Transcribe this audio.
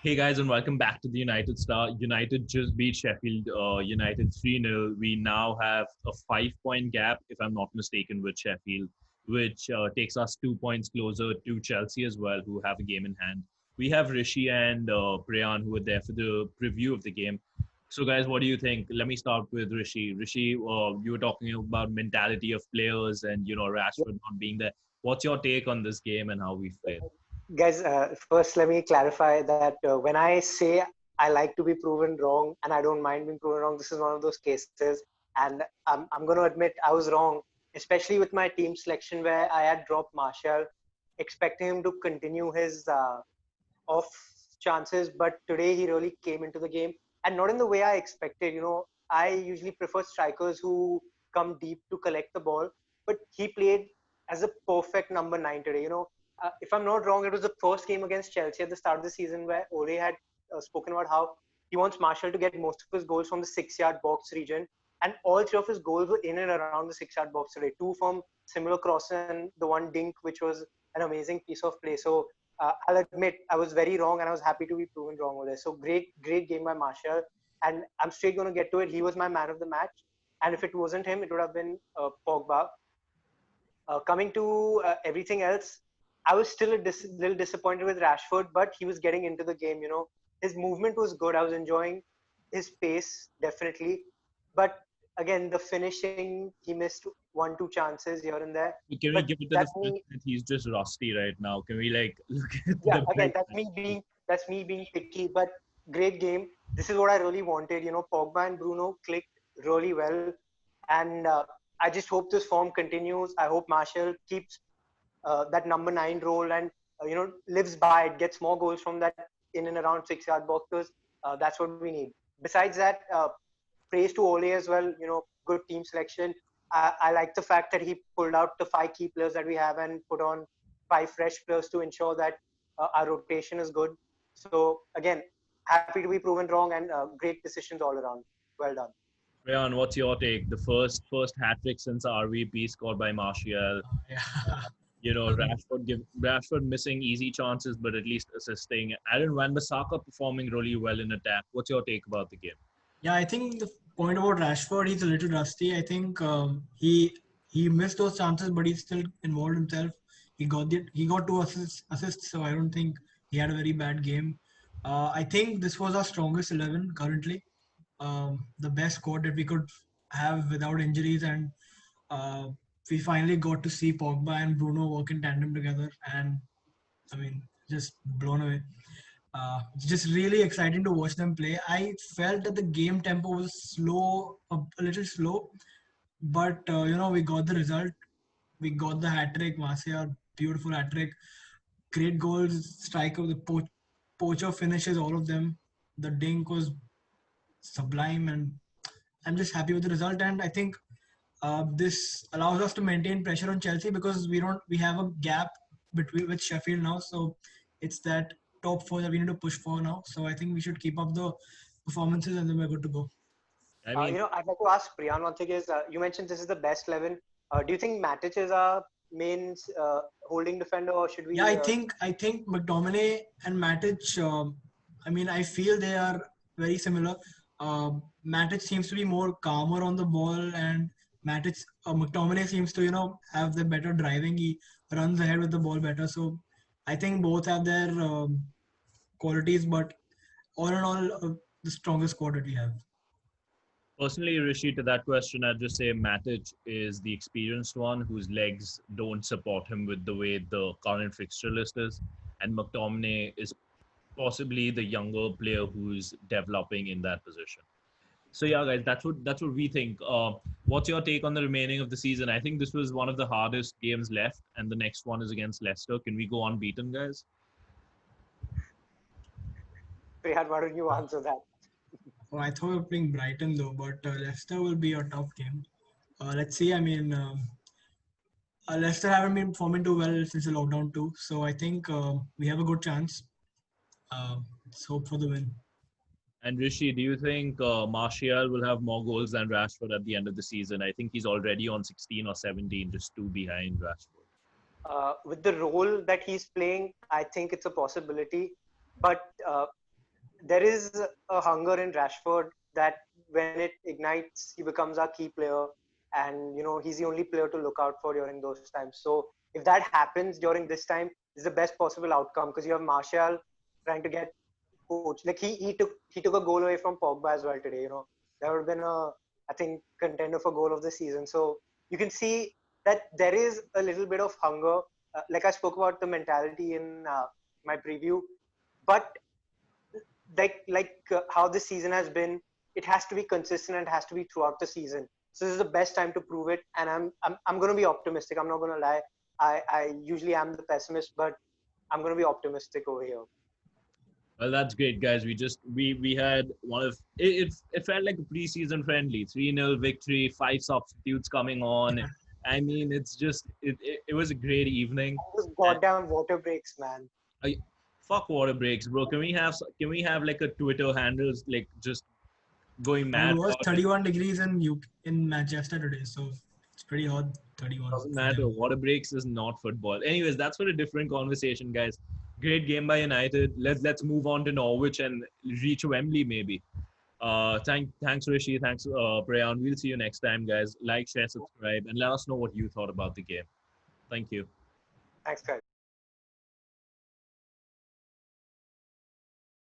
Hey guys, and welcome back to the United Star. United just beat Sheffield United 3-0. We now have a 5 point gap, if I'm not mistaken, with Sheffield, which takes us 2 points closer to Chelsea as well, who have a game in hand. We have Rishi and Preyaan who are there for the preview of the game. So, guys, what do you think? Let me start with Rishi. Rishi, you were talking about mentality of players and Rashford not being there. What's your take on this game and how we played? Guys, first let me clarify that when I say I like to be proven wrong and I don't mind being proven wrong, this is one of those cases. And I'm going to admit I was wrong, especially with my team selection where I had dropped Martial, expecting him to continue his off chances. But today he really came into the game and not in the way I expected. I usually prefer strikers who come deep to collect the ball, but he played as a perfect number nine today. If I'm not wrong, it was the first game against Chelsea at the start of the season where Ole had spoken about how he wants Martial to get most of his goals from the 6 yard box region. And all three of his goals were in and around the 6 yard box today. Two from similar cross and the one dink, which was an amazing piece of play. So I'll admit I was very wrong and I was happy to be proven wrong over there. So great game by Martial. And I'm straight going to get to it. He was my man of the match. And if it wasn't him, it would have been Pogba. Coming to everything else, I was still a little disappointed with Rashford, but he was getting into the game. His movement was good. I was enjoying his pace definitely, but again, the finishing, he missed one, two chances here and there. Can we But give it to the that's fact me. that he's just rusty right now? Can we look at Yeah, the again, bright side? that's me being picky. But great game. This is what I really wanted. Pogba and Bruno clicked really well, and I just hope this form continues. I hope Marshall keeps that number nine role and lives by it, gets more goals from that in and around 6 yard box because that's what we need. Besides that, praise to Ole as well. Good team selection. I like the fact that he pulled out the five key players that we have and put on five fresh players to ensure that our rotation is good. So again, happy to be proven wrong and great decisions all around. Well done. Rayan, what's your take? The first hat trick since RVP scored by Martial. Yeah. Rashford missing easy chances, but at least assisting. Aaron Wan-Bissaka performing really well in attack. What's your take about the game? Yeah, I think the point about Rashford, he's a little rusty. I think he missed those chances, but he still involved himself. He got two assists, so I don't think he had a very bad game. I think this was our strongest 11 currently. The best squad that we could have without injuries, and uh, we finally got to see Pogba and Bruno work in tandem together, and I mean, just blown away. Just really exciting to watch them play. I felt that the game tempo was slow, a little slow, but we got the result. We got the hat trick, Marcia, beautiful hat trick, great goals, striker, the poacher finishes, all of them. The dink was sublime, and I'm just happy with the result. And I think this allows us to maintain pressure on Chelsea because we have a gap between with Sheffield now, so it's that top four that we need to push for now. So I think we should keep up the performances and then we're good to go. I mean, I'd like to ask Priyan one thing is you mentioned this is the best 11. Do you think Matic is our main holding defender or should Yeah, we? I think McTominay and Matic. I mean, I feel they are very similar. Matic seems to be more calmer on the ball, and McTominay seems to have the better driving. He runs ahead with the ball better. So I think both have their qualities, but all in all, the strongest squad that we have. personally, Rishi, to that question, I'd just say Matic is the experienced one whose legs don't support him with the way the current fixture list is. And McTominay is possibly the younger player who's developing in that position. So yeah, guys, that's what we think. What's your take on the remaining of the season? I think this was one of the hardest games left, and the next one is against Leicester. Can we go unbeaten, guys? Priyan, why don't you answer that? Oh, I thought we were playing Brighton though, but Leicester will be a tough game. Let's see. I mean, Leicester haven't been performing too well since the lockdown too, so I think we have a good chance. Let's hope for the win. And Rishi, do you think Martial will have more goals than Rashford at the end of the season? I think he's already on 16 or 17, just two behind Rashford. With the role that he's playing, I think it's a possibility. But there is a hunger in Rashford that when it ignites, he becomes our key player, and he's the only player to look out for during those times. So if that happens during this time, it's the best possible outcome because you have Martial trying to get coach. Like he took a goal away from Pogba as well today. That would have been I think contender for goal of the season. So you can see that there is a little bit of hunger. Like I spoke about the mentality in my preview, but how this season has been, it has to be consistent and it has to be throughout the season. So this is the best time to prove it, and I'm going to be optimistic. I'm not going to lie. I usually am the pessimist, but I'm going to be optimistic over here. Well, that's great, guys. We had one of it felt like a preseason friendly 3-0 victory, 5 substitutes coming on. I mean, it was a great evening. Those And goddamn water breaks, man. I, fuck water breaks, bro. Can we have like a Twitter handles like just going And it mad was about it? 31 degrees in Manchester today, so it's pretty hot. 31 Doesn't for matter. them. Water breaks is not football. Anyways, that's for a different conversation, guys. Great game by United. Let's move on to Norwich and reach Wembley maybe. Thanks Rishi. Thanks Preyaan. We'll see you next time, guys. Like, share, subscribe, and let us know what you thought about the game. Thank you. Thanks, guys.